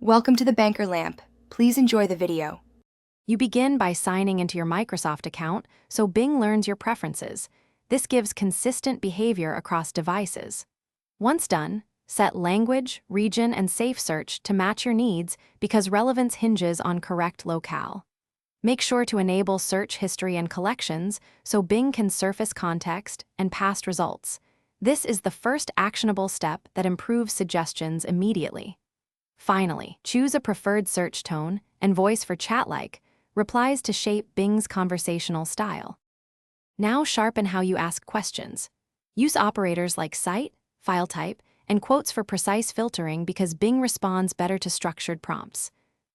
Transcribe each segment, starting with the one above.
Welcome to the Banker Lamp. Please enjoy the video. You begin by signing into your Microsoft account so Bing learns your preferences. This gives consistent behavior across devices. Once done, set language, region, and safe search to match your needs because relevance hinges on correct locale. Make sure to enable search history and collections so Bing can surface context and past results. This is the first actionable step that improves suggestions immediately. Finally, choose a preferred search tone and voice for chat-like replies to shape Bing's conversational style. Now sharpen how you ask questions. Use operators like cite, file type, and quotes for precise filtering because Bing responds better to structured prompts.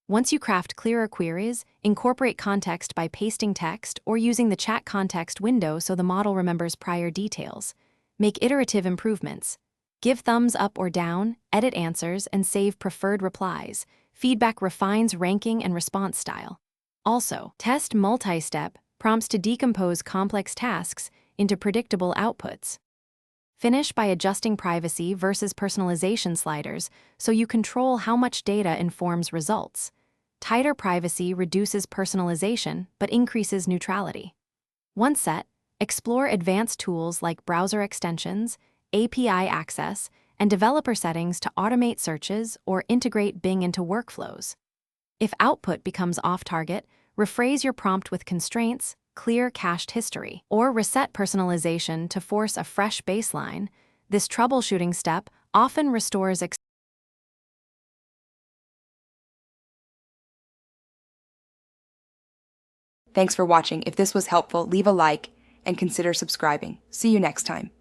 Once you craft clearer queries, incorporate context by pasting text or using the chat context window so the model remembers prior details. Make iterative improvements. Give thumbs up or down, edit answers, and save preferred replies. Feedback refines ranking and response style. Also, test multi-step prompts to decompose complex tasks into predictable outputs. Finish by adjusting privacy versus personalization sliders so you control how much data informs results. Tighter privacy reduces personalization but increases neutrality. Once set, explore advanced tools like browser extensions, API access, and developer settings to automate searches or integrate Bing into workflows. If output becomes off-target, rephrase your prompt with constraints, clear cached history, or reset personalization to force a fresh baseline. This troubleshooting step often restores Thanks for watching. If this was helpful, leave a like and consider subscribing. See you next time.